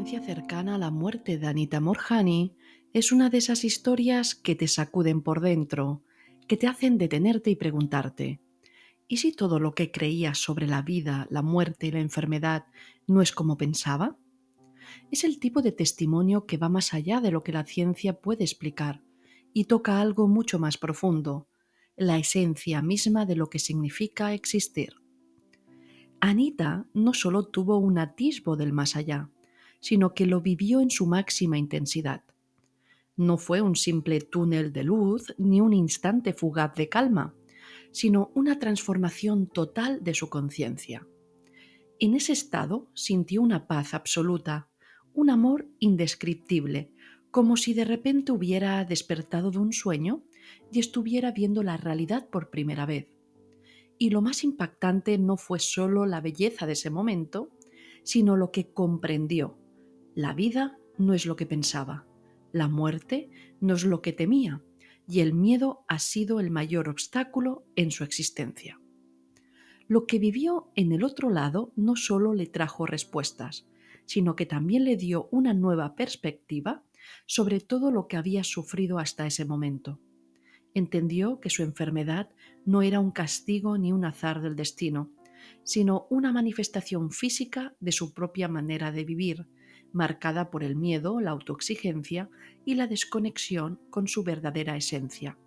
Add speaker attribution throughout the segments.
Speaker 1: experiencia cercana a la muerte de Anita Morjani es una de esas historias que te sacuden por dentro, que te hacen detenerte y preguntarte, ¿y si todo lo que creías sobre la vida, la muerte y la enfermedad no es como pensaba? Es el tipo de testimonio que va más allá de lo que la ciencia puede explicar y toca algo mucho más profundo, la esencia misma de lo que significa existir. Anita no solo tuvo un atisbo del más allá, sino que lo vivió en su máxima intensidad. No fue un simple túnel de luz ni un instante fugaz de calma, sino una transformación total de su conciencia. En ese estado sintió una paz absoluta, un amor indescriptible, como si de repente hubiera despertado de un sueño y estuviera viendo la realidad por primera vez. Y lo más impactante no fue solo la belleza de ese momento, sino lo que comprendió. La vida no es lo que pensaba, la muerte no es lo que temía, y el miedo ha sido el mayor obstáculo en su existencia. Lo que vivió en el otro lado no solo le trajo respuestas, sino que también le dio una nueva perspectiva sobre todo lo que había sufrido hasta ese momento. Entendió que su enfermedad no era un castigo ni un azar del destino, sino una manifestación física de su propia manera de vivir, marcada por el miedo, la autoexigencia y la desconexión con su verdadera esencia.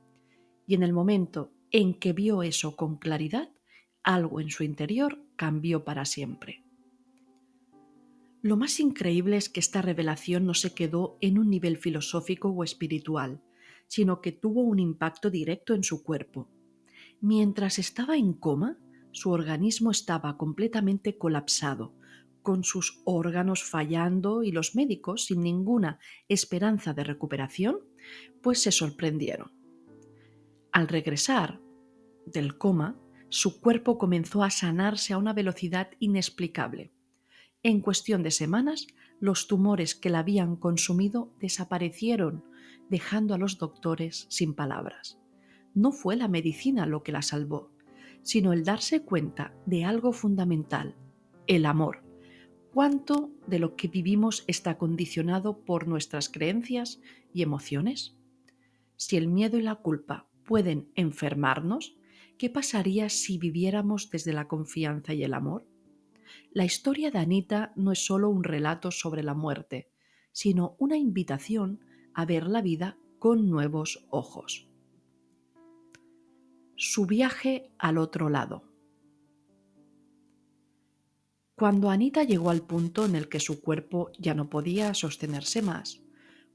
Speaker 1: Y en el momento en que vio eso con claridad, algo en su interior cambió para siempre. Lo más increíble es que esta revelación no se quedó en un nivel filosófico o espiritual, sino que tuvo un impacto directo en su cuerpo. Mientras estaba en coma, su organismo estaba completamente colapsado, con sus órganos fallando y los médicos, sin ninguna esperanza de recuperación, pues se sorprendieron. Al regresar del coma, su cuerpo comenzó a sanarse a una velocidad inexplicable. En cuestión de semanas, los tumores que la habían consumido desaparecieron, dejando a los doctores sin palabras. No fue la medicina lo que la salvó, sino el darse cuenta de algo fundamental, el amor. ¿Cuánto de lo que vivimos está condicionado por nuestras creencias y emociones? Si el miedo y la culpa pueden enfermarnos, ¿qué pasaría si viviéramos desde la confianza y el amor? La historia de Anita no es solo un relato sobre la muerte, sino una invitación a ver la vida con nuevos ojos. Su viaje al otro lado. Cuando Anita llegó al punto en el que su cuerpo ya no podía sostenerse más,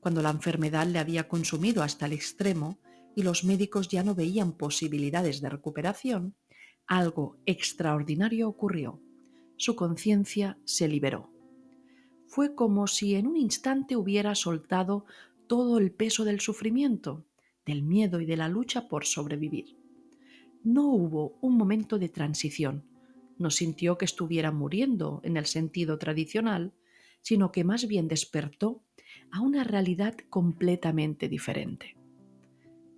Speaker 1: cuando la enfermedad le había consumido hasta el extremo y los médicos ya no veían posibilidades de recuperación, algo extraordinario ocurrió. Su conciencia se liberó. Fue como si en un instante hubiera soltado todo el peso del sufrimiento, del miedo y de la lucha por sobrevivir. No hubo un momento de transición, no sintió que estuviera muriendo en el sentido tradicional, sino que más bien despertó a una realidad completamente diferente.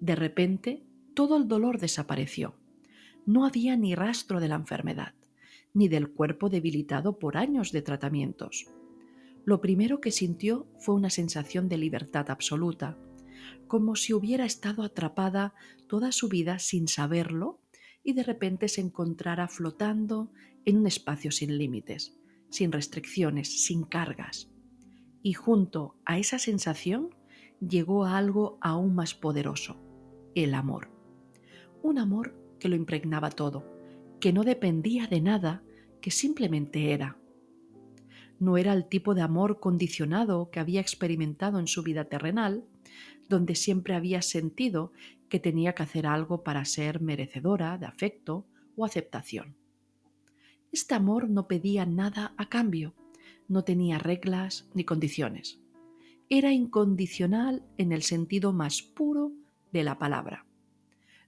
Speaker 1: De repente, todo el dolor desapareció. No había ni rastro de la enfermedad, ni del cuerpo debilitado por años de tratamientos. Lo primero que sintió fue una sensación de libertad absoluta, como si hubiera estado atrapada toda su vida sin saberlo y de repente se encontrara flotando en un espacio sin límites, sin restricciones, sin cargas. Y junto a esa sensación llegó a algo aún más poderoso, el amor. Un amor que lo impregnaba todo, que no dependía de nada, que simplemente era. No era el tipo de amor condicionado que había experimentado en su vida terrenal, donde siempre había sentido que tenía que hacer algo para ser merecedora de afecto o aceptación. Este amor no pedía nada a cambio, no tenía reglas ni condiciones. Era incondicional en el sentido más puro de la palabra.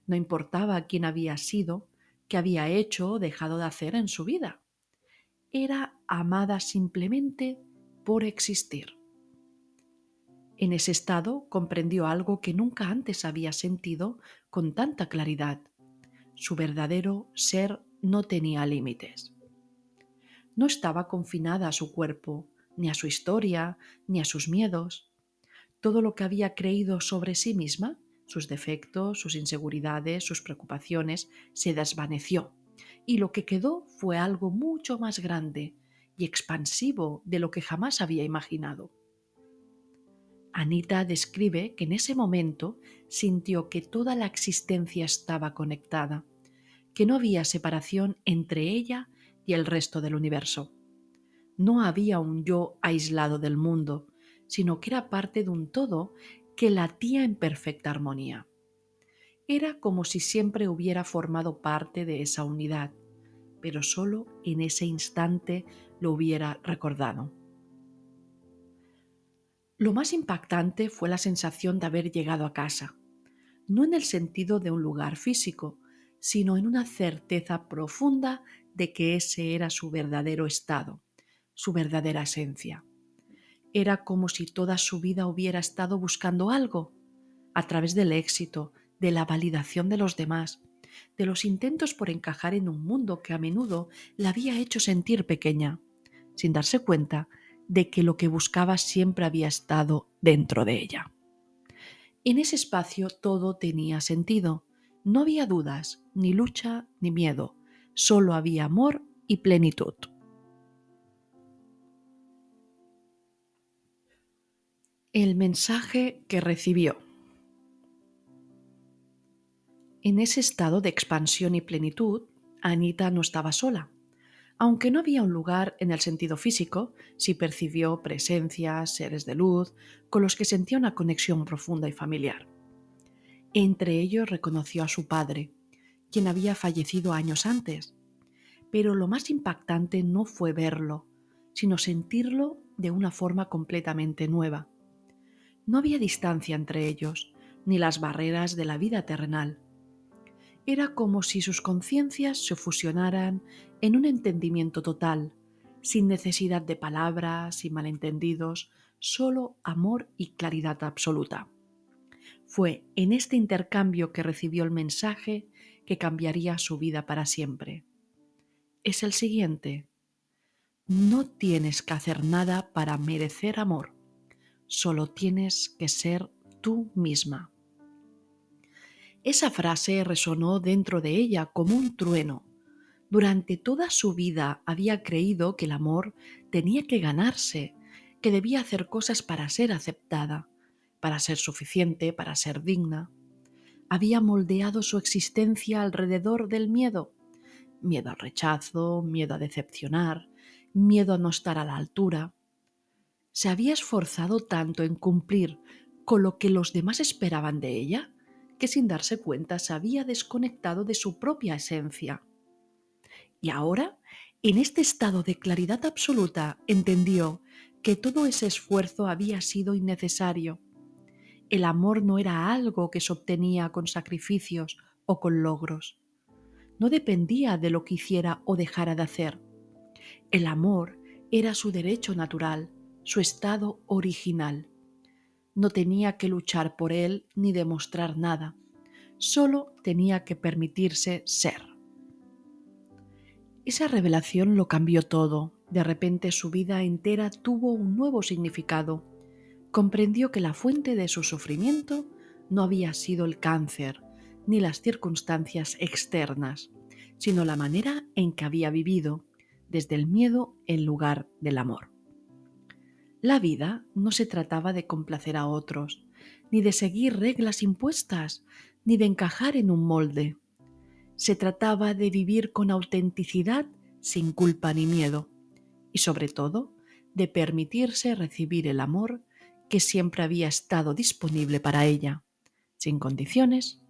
Speaker 1: No importaba quién había sido, qué había hecho o dejado de hacer en su vida. Era amada simplemente por existir. En ese estado comprendió algo que nunca antes había sentido con tanta claridad. Su verdadero ser no tenía límites. No estaba confinada a su cuerpo, ni a su historia, ni a sus miedos. Todo lo que había creído sobre sí misma, sus defectos, sus inseguridades, sus preocupaciones, se desvaneció, y lo que quedó fue algo mucho más grande y expansivo de lo que jamás había imaginado. Anita describe que en ese momento sintió que toda la existencia estaba conectada, que no había separación entre ella y el resto del universo. No había un yo aislado del mundo, sino que era parte de un todo que latía en perfecta armonía. Era como si siempre hubiera formado parte de esa unidad, pero solo en ese instante lo hubiera recordado. Lo más impactante fue la sensación de haber llegado a casa, no en el sentido de un lugar físico, sino en una certeza profunda de que ese era su verdadero estado, su verdadera esencia. Era como si toda su vida hubiera estado buscando algo, a través del éxito, de la validación de los demás, de los intentos por encajar en un mundo que a menudo la había hecho sentir pequeña, sin darse cuenta de que lo que buscaba siempre había estado dentro de ella. En ese espacio todo tenía sentido. No había dudas, ni lucha, ni miedo. Solo había amor y plenitud. El mensaje que recibió. En ese estado de expansión y plenitud, Anita no estaba sola. Aunque no había un lugar en el sentido físico, sí percibió presencias, seres de luz, con los que sentía una conexión profunda y familiar. Entre ellos reconoció a su padre, quien había fallecido años antes. Pero lo más impactante no fue verlo, sino sentirlo de una forma completamente nueva. No había distancia entre ellos, ni las barreras de la vida terrenal. Era como si sus conciencias se fusionaran en un entendimiento total, sin necesidad de palabras y malentendidos, solo amor y claridad absoluta. Fue en este intercambio que recibió el mensaje que cambiaría su vida para siempre. Es el siguiente: no tienes que hacer nada para merecer amor, solo tienes que ser tú misma. Esa frase resonó dentro de ella como un trueno. Durante toda su vida había creído que el amor tenía que ganarse, que debía hacer cosas para ser aceptada, para ser suficiente, para ser digna. Había moldeado su existencia alrededor del miedo: miedo al rechazo, miedo a decepcionar, miedo a no estar a la altura. Se había esforzado tanto en cumplir con lo que los demás esperaban de ella, que sin darse cuenta se había desconectado de su propia esencia. Y ahora, en este estado de claridad absoluta, entendió que todo ese esfuerzo había sido innecesario. El amor no era algo que se obtenía con sacrificios o con logros. No dependía de lo que hiciera o dejara de hacer. El amor era su derecho natural, su estado original. No tenía que luchar por él ni demostrar nada. Solo tenía que permitirse ser. Esa revelación lo cambió todo. De repente su vida entera tuvo un nuevo significado. Comprendió que la fuente de su sufrimiento no había sido el cáncer ni las circunstancias externas, sino la manera en que había vivido, desde el miedo en lugar del amor. La vida no se trataba de complacer a otros, ni de seguir reglas impuestas, ni de encajar en un molde. Se trataba de vivir con autenticidad, sin culpa ni miedo, y sobre todo, de permitirse recibir el amor que siempre había estado disponible para ella, sin condiciones,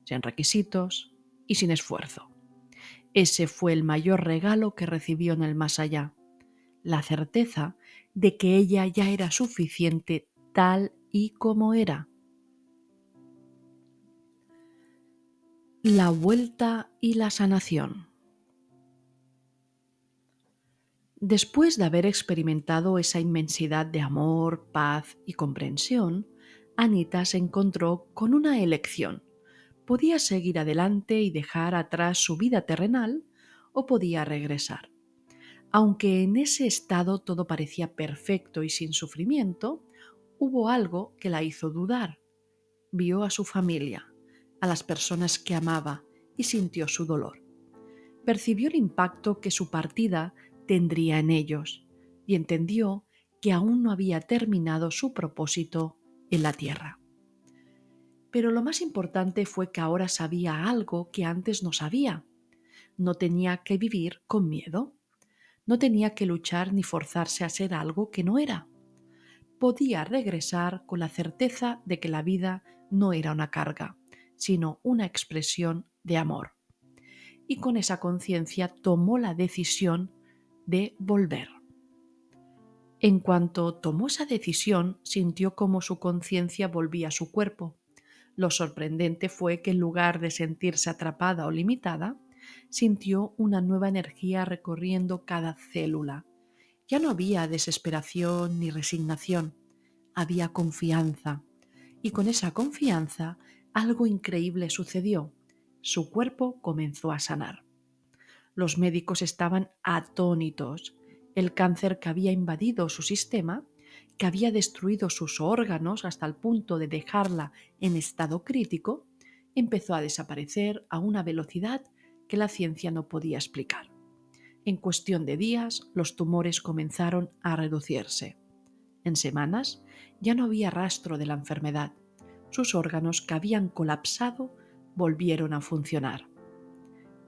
Speaker 1: sin requisitos y sin esfuerzo. Ese fue el mayor regalo que recibió en el más allá: la certeza de que ella ya era suficiente tal y como era. La vuelta y la sanación. Después de haber experimentado esa inmensidad de amor, paz y comprensión, Anita se encontró con una elección. Podía seguir adelante y dejar atrás su vida terrenal, o podía regresar. Aunque en ese estado todo parecía perfecto y sin sufrimiento, hubo algo que la hizo dudar. Vio a su familia, a las personas que amaba y sintió su dolor. Percibió el impacto que su partida tendría en ellos y entendió que aún no había terminado su propósito en la tierra. Pero lo más importante fue que ahora sabía algo que antes no sabía. No tenía que vivir con miedo. No tenía que luchar ni forzarse a ser algo que no era. Podía regresar con la certeza de que la vida no era una carga, sino una expresión de amor. Y con esa conciencia tomó la decisión de volver. En cuanto tomó esa decisión, sintió cómo su conciencia volvía a su cuerpo. Lo sorprendente fue que en lugar de sentirse atrapada o limitada, sintió una nueva energía recorriendo cada célula. Ya no había desesperación ni resignación, había confianza. Y con esa confianza algo increíble sucedió. Su cuerpo comenzó a sanar. Los médicos estaban atónitos. El cáncer que había invadido su sistema, que había destruido sus órganos hasta el punto de dejarla en estado crítico, empezó a desaparecer a una velocidad que la ciencia no podía explicar. En cuestión de días, los tumores comenzaron a reducirse. En semanas, ya no había rastro de la enfermedad. Sus órganos que habían colapsado volvieron a funcionar.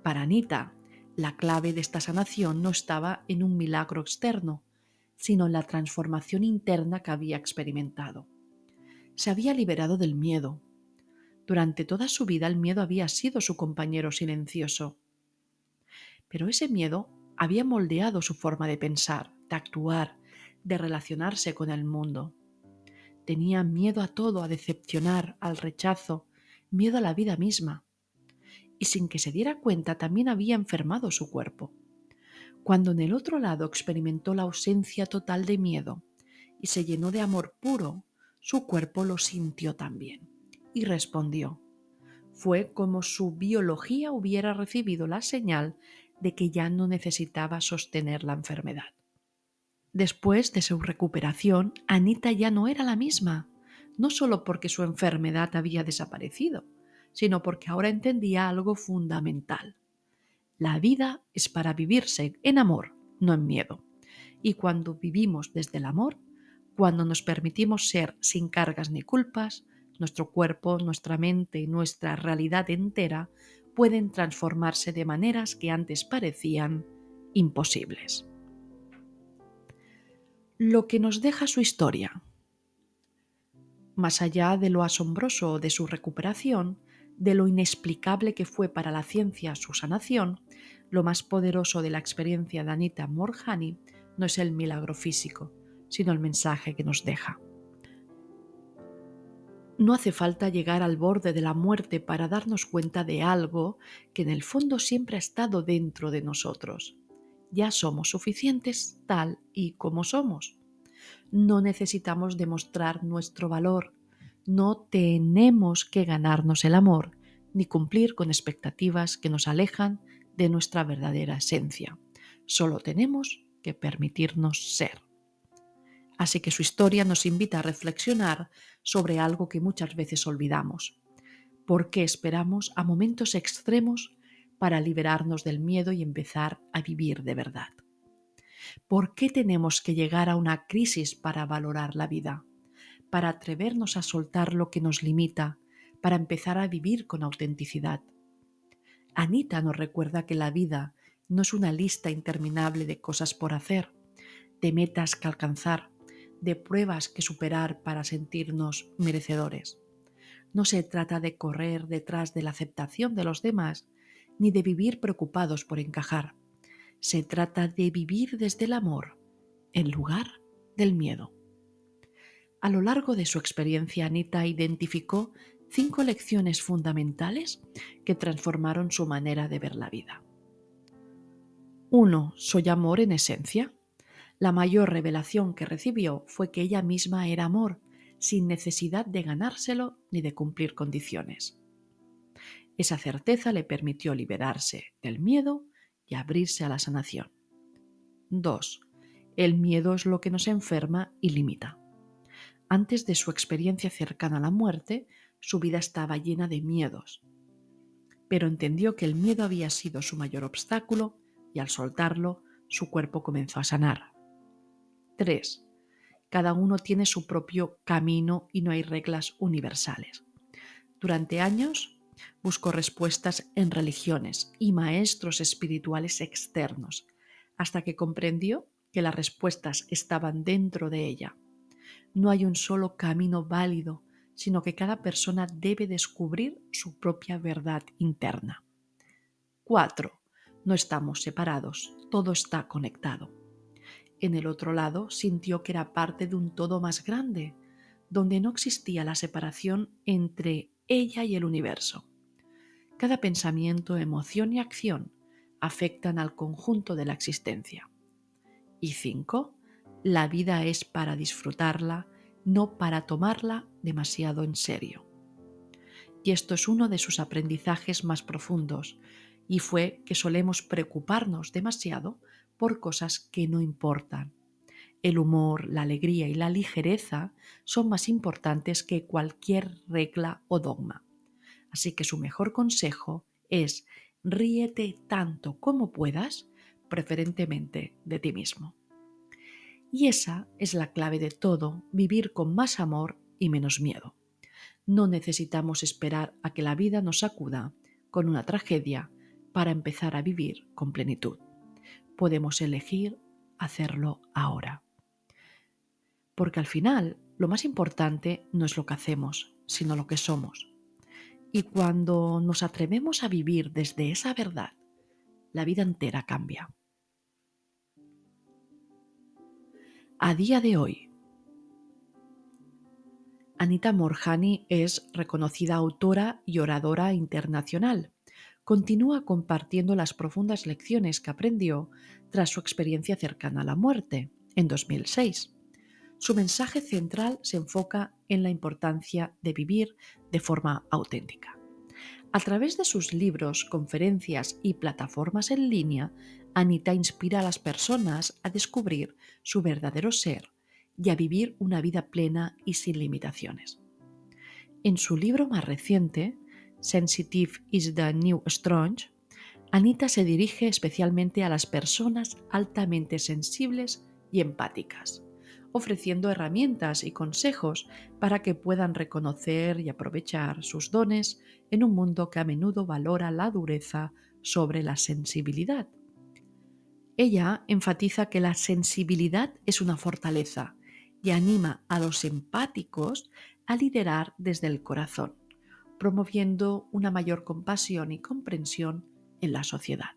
Speaker 1: Para Anita, la clave de esta sanación no estaba en un milagro externo, sino en la transformación interna que había experimentado. Se había liberado del miedo. Durante toda su vida el miedo había sido su compañero silencioso. Pero ese miedo había moldeado su forma de pensar, de actuar, de relacionarse con el mundo. Tenía miedo a todo, a decepcionar, al rechazo, miedo a la vida misma. Y sin que se diera cuenta también había enfermado su cuerpo. Cuando en el otro lado experimentó la ausencia total de miedo y se llenó de amor puro, su cuerpo lo sintió también y respondió. Fue como su biología hubiera recibido la señal de que ya no necesitaba sostener la enfermedad. Después de su recuperación, Anita ya no era la misma, no solo porque su enfermedad había desaparecido, sino porque ahora entendía algo fundamental. La vida es para vivirse en amor, no en miedo. Y cuando vivimos desde el amor, cuando nos permitimos ser sin cargas ni culpas, nuestro cuerpo, nuestra mente y nuestra realidad entera pueden transformarse de maneras que antes parecían imposibles. Lo que nos deja su historia. Más allá de lo asombroso de su recuperación, de lo inexplicable que fue para la ciencia su sanación, lo más poderoso de la experiencia de Anita Moorjani no es el milagro físico, sino el mensaje que nos deja. No hace falta llegar al borde de la muerte para darnos cuenta de algo que en el fondo siempre ha estado dentro de nosotros. Ya somos suficientes tal y como somos. No necesitamos demostrar nuestro valor, no tenemos que ganarnos el amor, ni cumplir con expectativas que nos alejan de nuestra verdadera esencia. Solo tenemos que permitirnos ser. Así que su historia nos invita a reflexionar sobre algo que muchas veces olvidamos. ¿Por qué esperamos a momentos extremos para liberarnos del miedo y empezar a vivir de verdad? ¿Por qué tenemos que llegar a una crisis para valorar la vida? Para atrevernos a soltar lo que nos limita, para empezar a vivir con autenticidad. Anita nos recuerda que la vida no es una lista interminable de cosas por hacer, de metas que alcanzar, de pruebas que superar para sentirnos merecedores. No se trata de correr detrás de la aceptación de los demás, ni de vivir preocupados por encajar. Se trata de vivir desde el amor, en lugar del miedo. A lo largo de su experiencia, Anita identificó 5 lecciones fundamentales que transformaron su manera de ver la vida. 1. Soy amor en esencia. La mayor revelación que recibió fue que ella misma era amor, sin necesidad de ganárselo ni de cumplir condiciones. Esa certeza le permitió liberarse del miedo y abrirse a la sanación. 2. El miedo es lo que nos enferma y limita. Antes de su experiencia cercana a la muerte, su vida estaba llena de miedos, pero entendió que el miedo había sido su mayor obstáculo y al soltarlo, su cuerpo comenzó a sanar. 3. Cada uno tiene su propio camino y no hay reglas universales. Durante años buscó respuestas en religiones y maestros espirituales externos, hasta que comprendió que las respuestas estaban dentro de ella. No hay un solo camino válido, sino que cada persona debe descubrir su propia verdad interna. 4. No estamos separados, todo está conectado. En el otro lado sintió que era parte de un todo más grande, donde no existía la separación entre ella y el universo. Cada pensamiento, emoción y acción afectan al conjunto de la existencia. Y 5. La vida es para disfrutarla, no para tomarla demasiado en serio. Y esto es uno de sus aprendizajes más profundos, y fue que solemos preocuparnos demasiado por cosas que no importan. El humor, la alegría y la ligereza son más importantes que cualquier regla o dogma. Así que su mejor consejo es: ríete tanto como puedas, preferentemente de ti mismo. Y esa es la clave de todo: vivir con más amor y menos miedo. No necesitamos esperar a que la vida nos sacuda con una tragedia para empezar a vivir con plenitud. Podemos elegir hacerlo ahora. Porque al final, lo más importante no es lo que hacemos, sino lo que somos. Y cuando nos atrevemos a vivir desde esa verdad, la vida entera cambia. A día de hoy, Anita Moorjani es reconocida autora y oradora internacional. Continúa compartiendo las profundas lecciones que aprendió tras su experiencia cercana a la muerte en 2006. Su mensaje central se enfoca en la importancia de vivir de forma auténtica. A través de sus libros, conferencias y plataformas en línea, Anita inspira a las personas a descubrir su verdadero ser y a vivir una vida plena y sin limitaciones. En su libro más reciente, Sensitive is the New Strong, Anita se dirige especialmente a las personas altamente sensibles y empáticas, ofreciendo herramientas y consejos para que puedan reconocer y aprovechar sus dones en un mundo que a menudo valora la dureza sobre la sensibilidad. Ella enfatiza que la sensibilidad es una fortaleza y anima a los empáticos a liderar desde el corazón, promoviendo una mayor compasión y comprensión en la sociedad.